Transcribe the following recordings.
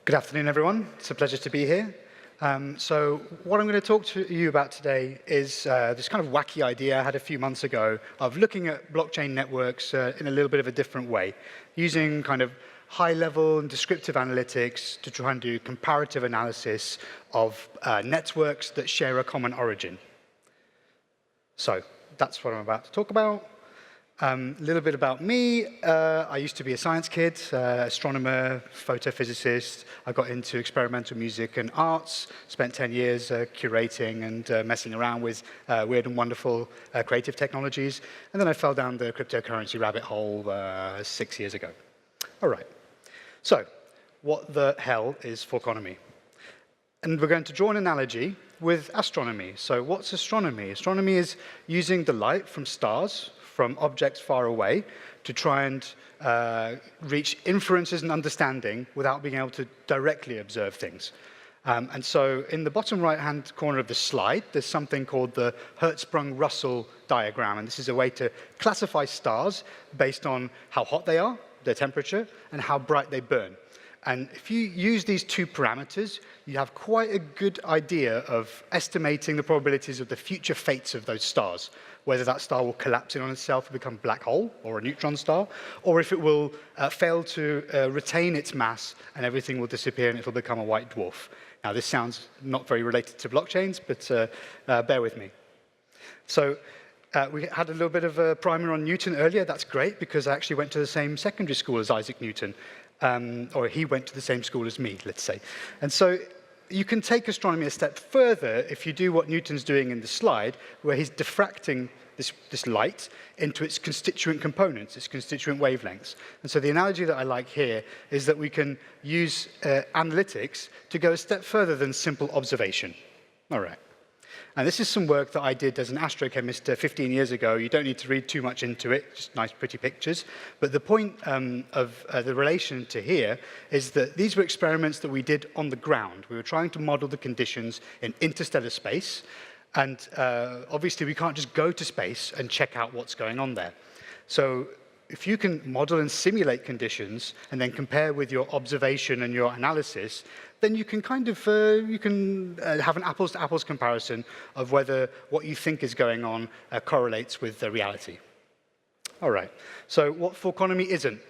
Good afternoon, everyone. It's a pleasure to be here. So what I'm going to talk to you about today is this kind of wacky idea I had a few months ago of looking at blockchain networks in a little bit of a different way, using kind of high-level and descriptive analytics to try and do comparative analysis of networks that share a common origin. So that's what I'm about to talk about. A little bit about me. I used to be a science kid, astronomer, photophysicist. I got into experimental music and arts, spent 10 years curating and messing around with weird and wonderful creative technologies. And then I fell down the cryptocurrency rabbit hole 6 years ago. All right. So what the hell is Forkonomy? And we're going to draw an analogy with astronomy. So what's astronomy? Astronomy is using the light from stars, from objects far away, to try and reach inferences and understanding without being able to directly observe things. And so in the bottom right-hand corner of the slide, there's something called the Hertzsprung-Russell Diagram. And this is a way to classify stars based on how hot they are, their temperature, and how bright they burn. And if you use these two parameters, you have quite a good idea of estimating the probabilities of the future fates of those stars, whether that star will collapse in on itself and become a black hole or a neutron star, or if it will fail to retain its mass and everything will disappear and it will become a white dwarf. Now, this sounds not very related to blockchains, but bear with me. So we had a little bit of a primer on Newton earlier. That's great, because I actually went to the same secondary school as Isaac Newton. Or he went to the same school as me, let's say. And so you can take astronomy a step further if you do what Newton's doing in the slide, where he's diffracting this light into its constituent components, its constituent wavelengths. And so the analogy that I like here is that we can use analytics to go a step further than simple observation. All right. And this is some work that I did as an astrochemist 15 years ago. You don't need to read too much into it, just nice, pretty pictures. But the point of the relation to here is that these were experiments that we did on the ground. We were trying to model the conditions in interstellar space. And obviously, we can't just go to space and check out what's going on there. So if you can model and simulate conditions and then compare with your observation and your analysis, then you can kind of have an apples-to-apples comparison of whether what you think is going on correlates with the reality. All right. So what Forkonomy isn't.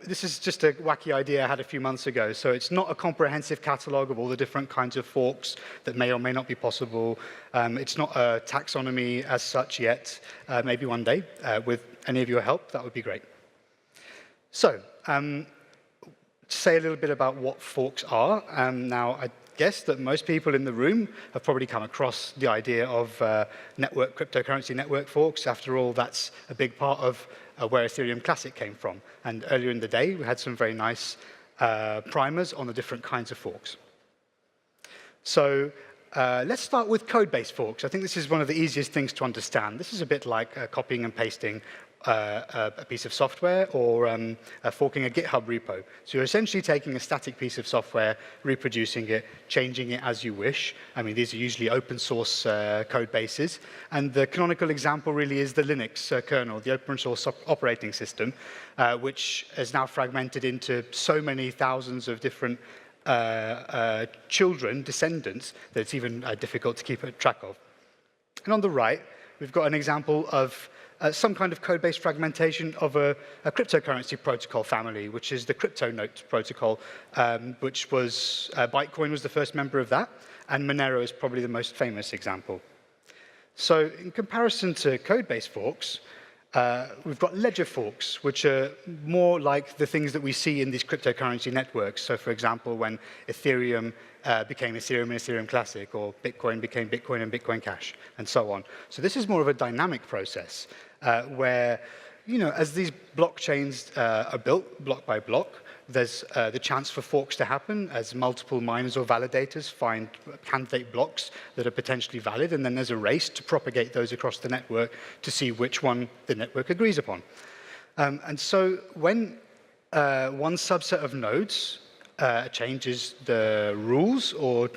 This is just a wacky idea I had a few months ago. So it's not a comprehensive catalog of all the different kinds of forks that may or may not be possible. It's not a taxonomy as such yet. Maybe one day, with any of your help, that would be great. So to say a little bit about what forks are. Now, I guess that most people in the room have probably come across the idea of cryptocurrency network forks. After all, that's a big part of where Ethereum Classic came from. And earlier in the day, we had some very nice primers on the different kinds of forks. So let's start with code-based forks. I think this is one of the easiest things to understand. This is a bit like copying and pasting a piece of software or forking a GitHub repo. So you're essentially taking a static piece of software, reproducing it, changing it as you wish. I mean, these are usually open source code bases. And the canonical example really is the Linux kernel, the open source operating system, which is now fragmented into so many thousands of different children, descendants, that it's even difficult to keep track of. And on the right, we've got an example of some kind of code-based fragmentation of a cryptocurrency protocol family, which is the CryptoNote protocol, which was Bitcoin was the first member of that, and Monero is probably the most famous example. So in comparison to code-based forks, we've got ledger forks, which are more like the things that we see in these cryptocurrency networks. So for example, when Ethereum became Ethereum and Ethereum Classic, or Bitcoin became Bitcoin and Bitcoin Cash, and so on. So this is more of a dynamic process where, as these blockchains are built block by block, there's the chance for forks to happen as multiple miners or validators find candidate blocks that are potentially valid, and then there's a race to propagate those across the network to see which one the network agrees upon. And so when one subset of nodes changes the rules or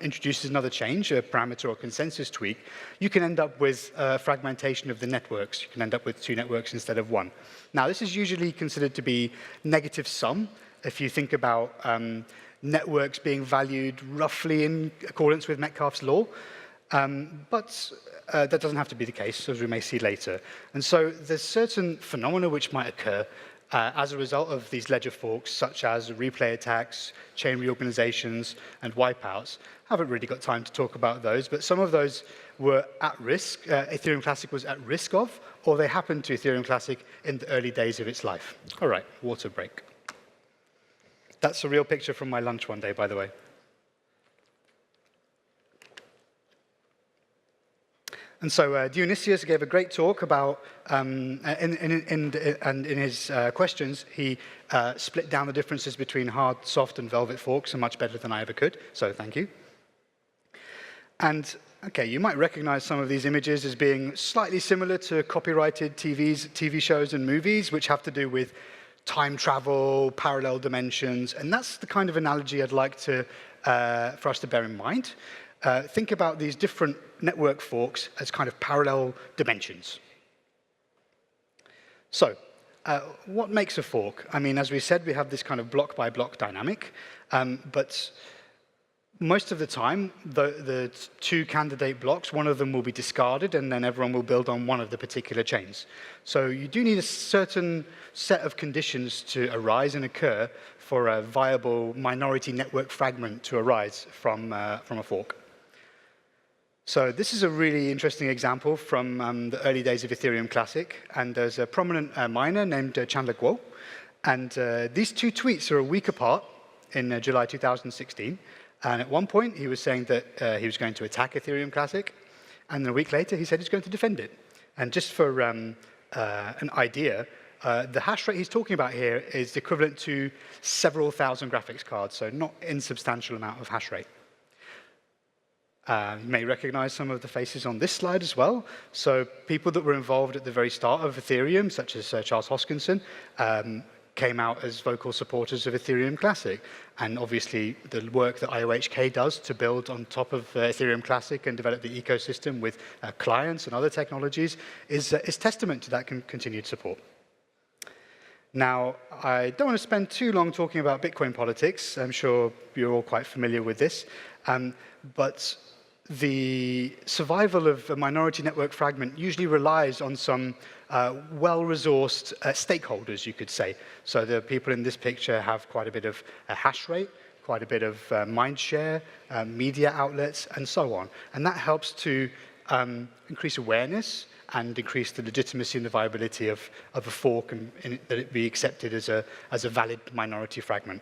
introduces another change, a parameter or consensus tweak, you can end up with fragmentation of the networks. You can end up with two networks instead of one. Now, this is usually considered to be negative sum if you think about networks being valued roughly in accordance with Metcalfe's law. But that doesn't have to be the case, as we may see later. And so there's certain phenomena which might occur as a result of these ledger forks, such as replay attacks, chain reorganizations, and wipeouts. I haven't really got time to talk about those, but some of those were at risk, Ethereum Classic was at risk of, or they happened to Ethereum Classic in the early days of its life. All right, water break. That's a real picture from my lunch one day, by the way. And so Dionysius gave a great talk about, and in his questions, he split down the differences between hard, soft, and velvet forks, and much better than I ever could, so thank you. And, okay, you might recognize some of these images as being slightly similar to copyrighted TV shows and movies, which have to do with time travel, parallel dimensions, and that's the kind of analogy I'd like to, for us to bear in mind. Think about these different network forks as kind of parallel dimensions. So, what makes a fork? I mean, as we said, we have this kind of block-by-block dynamic, but most of the time, the two candidate blocks, one of them will be discarded, and then everyone will build on one of the particular chains. So you do need a certain set of conditions to arise and occur for a viable minority network fragment to arise from a fork. So this is a really interesting example from the early days of Ethereum Classic, and there's a prominent miner named Chandler Guo, and these two tweets are a week apart in July 2016, and at one point he was saying that he was going to attack Ethereum Classic, and then a week later he said he's going to defend it. And just for an idea, the hash rate he's talking about here is equivalent to several thousand graphics cards, so not insubstantial amount of hash rate. You may recognize some of the faces on this slide as well. So people that were involved at the very start of Ethereum, such as Charles Hoskinson, came out as vocal supporters of Ethereum Classic. And obviously, the work that IOHK does to build on top of Ethereum Classic and develop the ecosystem with clients and other technologies is testament to that continued support. Now, I don't want to spend too long talking about Bitcoin politics. I'm sure you're all quite familiar with this. But the survival of a minority network fragment usually relies on some well-resourced stakeholders, you could say. So the people in this picture have quite a bit of hash rate, quite a bit of mind share, media outlets, and so on. And that helps to increase awareness and increase the legitimacy and the viability of a fork, and that it be accepted as a valid minority fragment.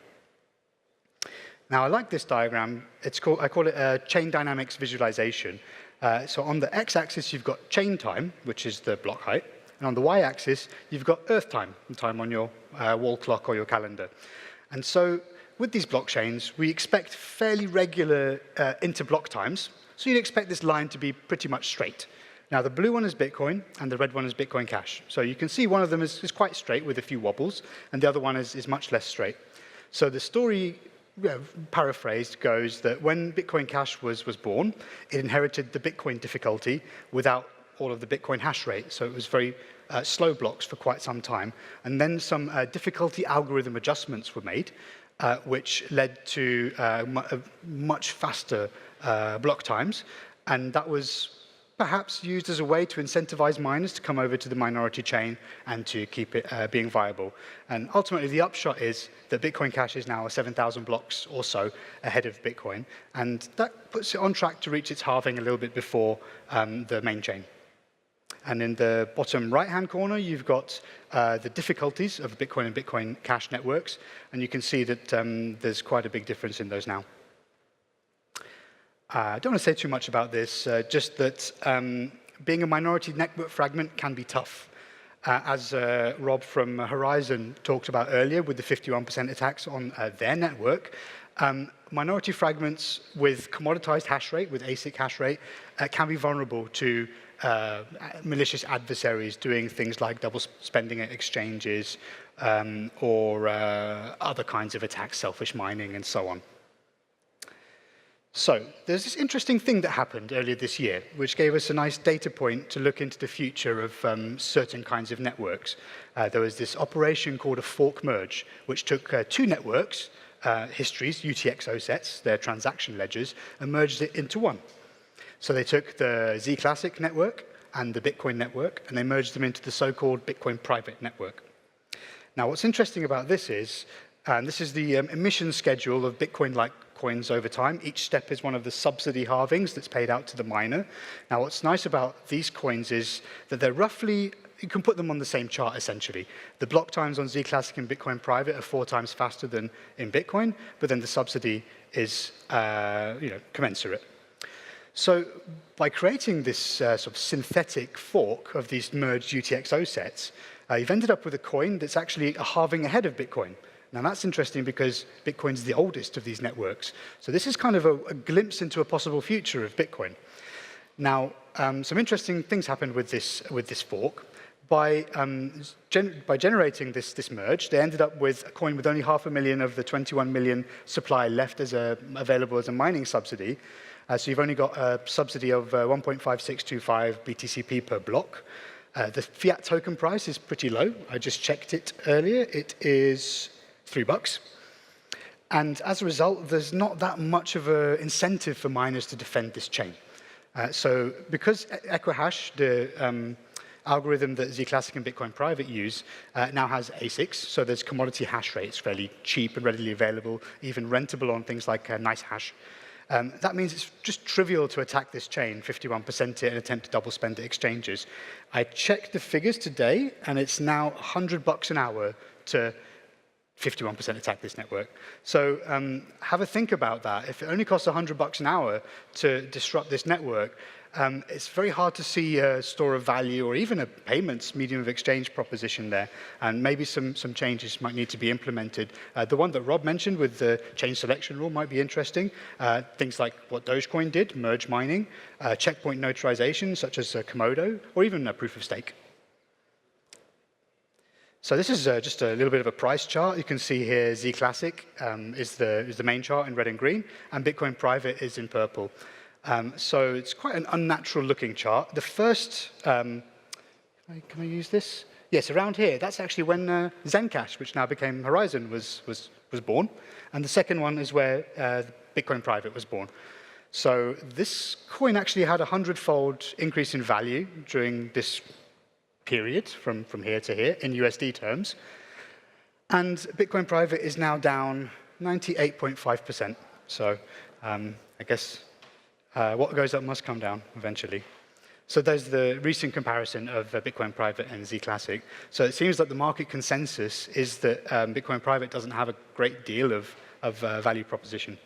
Now, I like this diagram. I call it a chain dynamics visualization. So on the x-axis, you've got chain time, which is the block height. And on the y-axis, you've got Earth time, the time on your wall clock or your calendar. And so with these blockchains, we expect fairly regular inter-block times. So you'd expect this line to be pretty much straight. Now, the blue one is Bitcoin, and the red one is Bitcoin Cash. So you can see one of them is quite straight with a few wobbles, and the other one is much less straight. So the story, paraphrased, goes that when Bitcoin Cash was born, it inherited the Bitcoin difficulty without all of the Bitcoin hash rate. So it was very slow blocks for quite some time. And then some difficulty algorithm adjustments were made, which led to much faster block times. And that was perhaps used as a way to incentivize miners to come over to the minority chain and to keep it being viable. And ultimately, the upshot is that Bitcoin Cash is now 7,000 blocks or so ahead of Bitcoin. And that puts it on track to reach its halving a little bit before the main chain. And in the bottom right-hand corner, you've got the difficulties of Bitcoin and Bitcoin Cash networks. And you can see that there's quite a big difference in those now. I don't want to say too much about this, just that being a minority network fragment can be tough. As Rob from Horizon talked about earlier with the 51% attacks on their network, minority fragments with commoditized hash rate, with ASIC hash rate, can be vulnerable to malicious adversaries doing things like double spending at exchanges or other kinds of attacks, selfish mining, and so on. So there's this interesting thing that happened earlier this year, which gave us a nice data point to look into the future of certain kinds of networks. There was this operation called a fork merge, which took two networks, histories, UTXO sets, their transaction ledgers, and merged it into one. So they took the Z Classic network and the Bitcoin network, and they merged them into the so-called Bitcoin private network. Now, what's interesting about this is, this is the emission schedule of Bitcoin-like coins over time. Each step is one of the subsidy halvings that's paid out to the miner. Now, what's nice about these coins is that they're roughly, you can put them on the same chart, essentially. The block times on Z Classic and Bitcoin Private are 4 times faster than in Bitcoin, but then the subsidy is commensurate. So by creating this sort of synthetic fork of these merged UTXO sets, you've ended up with a coin that's actually a halving ahead of Bitcoin. Now, that's interesting because Bitcoin's the oldest of these networks. So this is kind of a glimpse into a possible future of Bitcoin. Now, some interesting things happened with this fork. By generating this merge, they ended up with a coin with only 500,000 of the 21 million supply left as available as a mining subsidy. So you've only got a subsidy of 1.5625 BTCP per block. The fiat token price is pretty low. I just checked it earlier. It is $3. And as a result, there's not that much of an incentive for miners to defend this chain. So because Equihash, the algorithm that Z Classic and Bitcoin Private use, now has ASICs, so there's commodity hash rates, fairly cheap and readily available, even rentable on things like NiceHash. That means it's just trivial to attack this chain, 51% it, and attempt to double spend at exchanges. I checked the figures today, and it's now $100 an hour to 51% attack this network. So have a think about that. If it only costs $100 an hour to disrupt this network, it's very hard to see a store of value or even a payments medium of exchange proposition there. And maybe some changes might need to be implemented. The one that Rob mentioned with the chain selection rule might be interesting. Things like what Dogecoin did, merge mining, checkpoint notarization, such as Komodo, or even a proof of stake. So this is just a little bit of a price chart. You can see here Z Classic is the main chart in red and green, and Bitcoin Private is in purple. So it's quite an unnatural looking chart. The first, can I use this? Yes, around here, that's actually when Zencash, which now became Horizon, was born. And the second one is where Bitcoin Private was born. So this coin actually had a 100-fold increase in value during this period from here to here in USD terms. And Bitcoin Private is now down 98.5%. So I guess what goes up must come down eventually. So there's the recent comparison of Bitcoin Private and Z Classic. So it seems that the market consensus is that Bitcoin Private doesn't have a great deal of value proposition.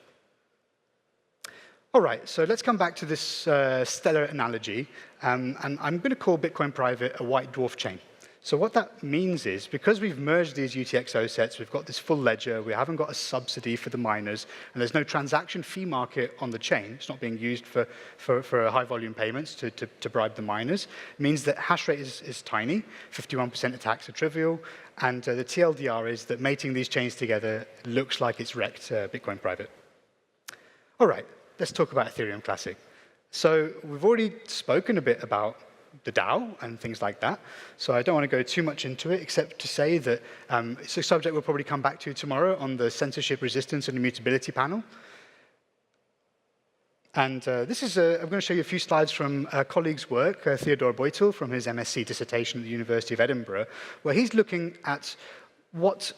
All right, so let's come back to this stellar analogy, and I'm going to call Bitcoin Private a white dwarf chain. So what that means is, because we've merged these UTXO sets, we've got this full ledger, we haven't got a subsidy for the miners, and there's no transaction fee market on the chain. It's not being used for high-volume payments to bribe the miners. It means that hash rate is tiny, 51% attacks are trivial, and the TLDR is that mating these chains together looks like it's wrecked Bitcoin Private. All right. Let's talk about Ethereum Classic. So we've already spoken a bit about the DAO and things like that. So I don't want to go too much into it, except to say that it's a subject we'll probably come back to tomorrow on the censorship resistance and immutability panel. And this is I'm going to show you a few slides from a colleague's work, Theodore Beutel, from his MSc dissertation at the University of Edinburgh, where he's looking at what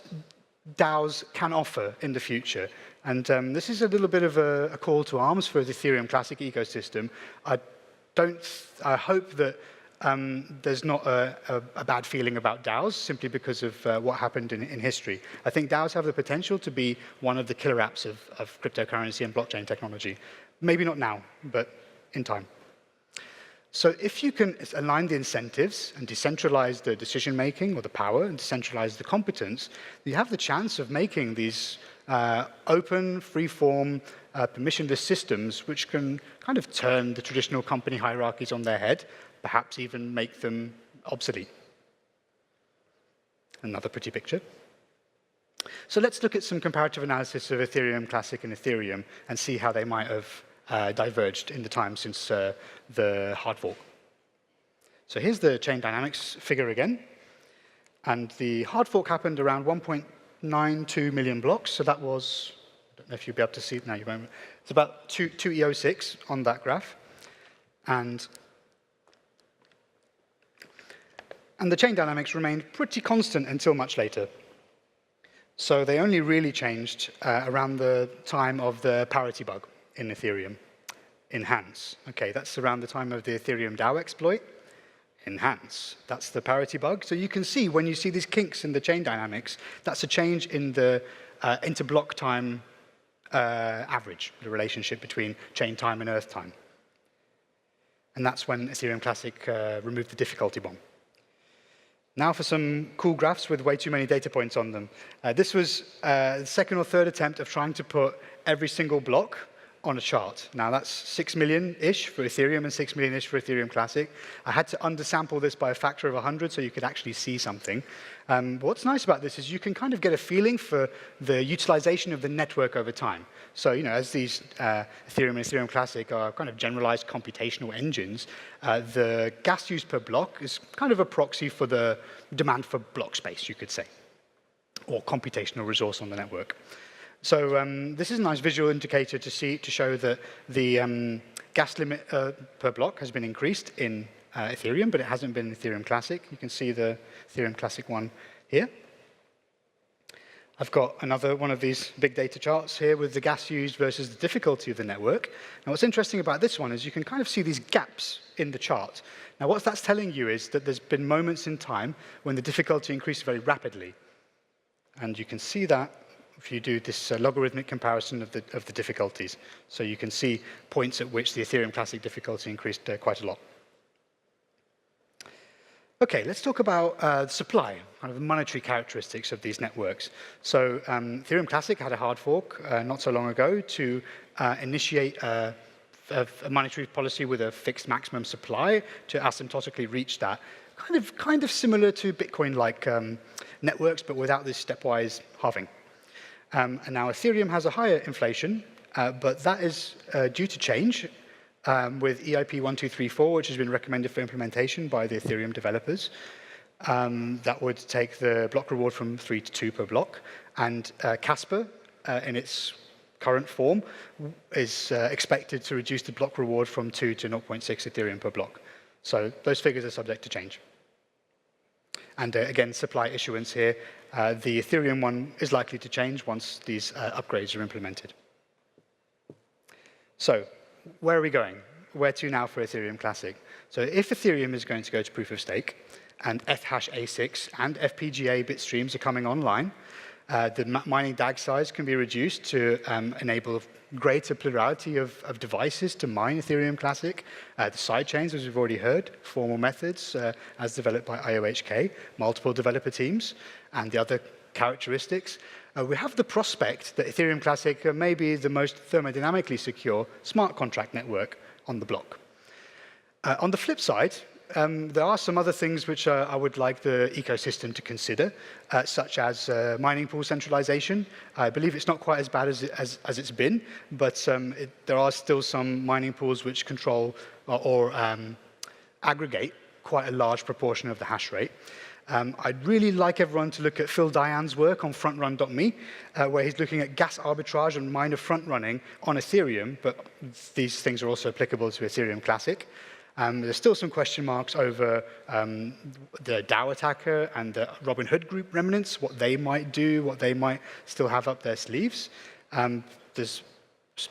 DAOs can offer in the future. And this is a little bit of a call to arms for the Ethereum Classic ecosystem. I hope that there's not a bad feeling about DAOs simply because of what happened in history. I think DAOs have the potential to be one of the killer apps of cryptocurrency and blockchain technology. Maybe not now, but in time. So if you can align the incentives and decentralize the decision-making or the power and decentralize the competence, you have the chance of making these open, free-form, permissionless systems which can kind of turn the traditional company hierarchies on their head, perhaps even make them obsolete. Another pretty picture. So let's look at some comparative analysis of Ethereum Classic and Aetherium and see how they might have diverged in the time since the hard fork. So here's the chain dynamics figure again. And the hard fork happened around 1.92 million blocks. So that was, I don't know if you'll be able to see it now. You won't. It's about 2 E06 on that graph. And the chain dynamics remained pretty constant until much later. So they only really changed around the time of the parity bug in Ethereum, enhance. Okay, that's around the time of the Ethereum DAO exploit, enhance. That's the parity bug. So you can see when you see these kinks in the chain dynamics, that's a change in the inter-block time average, the relationship between chain time and Earth time. And that's when Ethereum Classic removed the difficulty bomb. Now for some cool graphs with way too many data points on them. This was the second or third attempt of trying to put every single block on a chart. Now that's 6 million-ish for Ethereum and 6 million-ish for Ethereum Classic. I had to undersample this by a factor of 100 so you could actually see something. What's nice about this is you can kind of get a feeling for the utilization of the network over time. So, you know, as these Ethereum and Ethereum Classic are kind of generalized computational engines, the gas use per block is kind of a proxy for the demand for block space, you could say, or computational resource on the network. So this is a nice visual indicator to show that the gas limit per block has been increased in Ethereum, but it hasn't been in Ethereum Classic. You can see the Ethereum Classic one here. I've got another one of these big data charts here with the gas used versus the difficulty of the network. Now what's interesting about this one is you can kind of see these gaps in the chart. Now what that's telling you is that there's been moments in time when the difficulty increased very rapidly. And you can see that if you do this logarithmic comparison of the difficulties. So you can see points at which the Ethereum Classic difficulty increased quite a lot. Okay, let's talk about supply, kind of the monetary characteristics of these networks. So Ethereum Classic had a hard fork not so long ago to initiate a monetary policy with a fixed maximum supply to asymptotically reach that. Kind of similar to Bitcoin-like networks, but without this stepwise halving. And now Ethereum has a higher inflation, but that is due to change with EIP 1234, which has been recommended for implementation by the Ethereum developers. That would take the block reward from 3 to 2 per block. And Casper, in its current form, is expected to reduce the block reward from 2 to 0.6 Ethereum per block. So those figures are subject to change. And again, supply issuance here. The Ethereum one is likely to change once these upgrades are implemented. So where are we going? Where to now for Ethereum Classic? So if Ethereum is going to go to proof of stake, and Ethash A6 and FPGA bit streams are coming online, the mining DAG size can be reduced to enable greater plurality of devices to mine Ethereum Classic. The sidechains, as we've already heard, formal methods as developed by IOHK, multiple developer teams, and the other characteristics. We have the prospect that Ethereum Classic may be the most thermodynamically secure smart contract network on the block. On the flip side, there are some other things which I would like the ecosystem to consider, such as mining pool centralization. I believe it's not quite as bad as it's been, but there are still some mining pools which control or aggregate quite a large proportion of the hash rate. I'd really like everyone to look at Phil Diane's work on frontrun.me, where he's looking at gas arbitrage and miner front-running on Ethereum, but these things are also applicable to Ethereum Classic. There's still some question marks over the DAO attacker and the Robinhood group remnants, what they might do, what they might still have up their sleeves. There's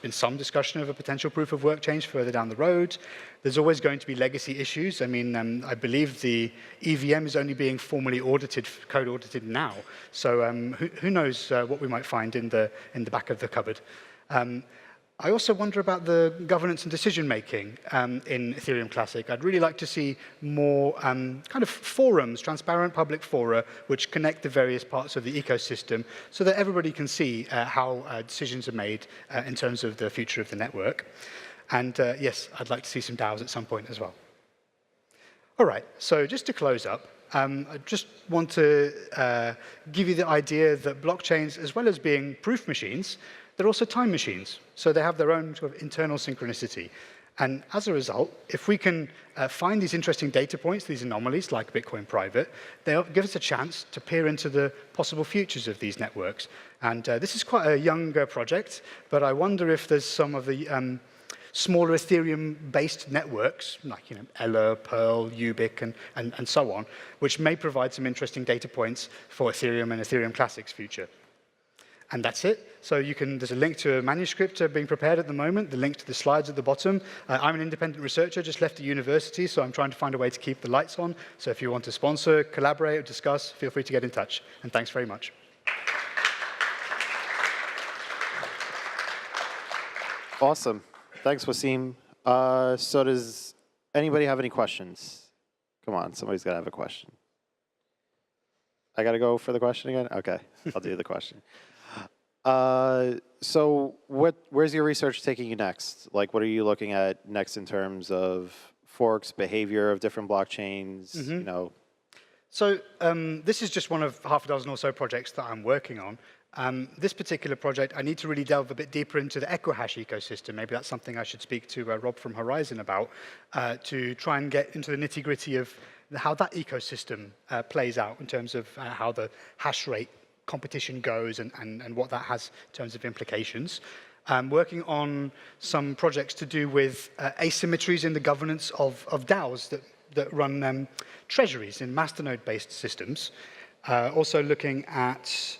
been some discussion of a potential proof of work change further down the road. There's always going to be legacy issues. I mean, I believe the EVM is only being formally audited, code audited now. So who knows what we might find in the back of the cupboard. I also wonder about the governance and decision-making in Ethereum Classic. I'd really like to see more kind of forums, transparent public fora, which connect the various parts of the ecosystem so that everybody can see how decisions are made in terms of the future of the network. And yes, I'd like to see some DAOs at some point as well. All right, so just to close up, I just want to give you the idea that blockchains, as well as being proof machines, they're also time machines. So they have their own sort of internal synchronicity. And as a result, if we can find these interesting data points, these anomalies like Bitcoin Private, they'll give us a chance to peer into the possible futures of these networks. And this is quite a young project, but I wonder if there's some of the smaller Ethereum-based networks, like Ella, Pearl, Ubic, and so on, which may provide some interesting data points for Ethereum and Ethereum Classic's future. And that's it. So there's a link to a manuscript being prepared at the moment, the link to the slides at the bottom. I'm an independent researcher, just left the university, so I'm trying to find a way to keep the lights on. So if you want to sponsor, collaborate, or discuss, feel free to get in touch. And thanks very much. Awesome. Thanks, Wasim. So does anybody have any questions? Come on, somebody's got to have a question. I got to go for the question again? OK, I'll do the question. So where's your research taking you next? Like, what are you looking at next in terms of forks, behavior of different blockchains? So this is just one of half a dozen or so projects that I'm working on. This particular project, I need to really delve a bit deeper into the EchoHash ecosystem. Maybe that's something I should speak to Rob from Horizon about, to try and get into the nitty-gritty of how that ecosystem plays out in terms of how the hash rate competition goes and what that has in terms of implications. I'm working on some projects to do with asymmetries in the governance of DAOs that run treasuries in masternode-based systems. Also looking at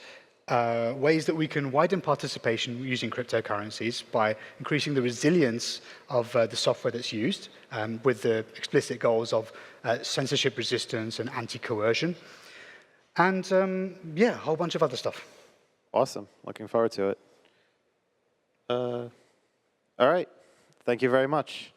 ways that we can widen participation using cryptocurrencies by increasing the resilience of the software that's used with the explicit goals of censorship resistance and anti-coercion. And yeah, a whole bunch of other stuff. Awesome. Looking forward to it. All right. Thank you very much.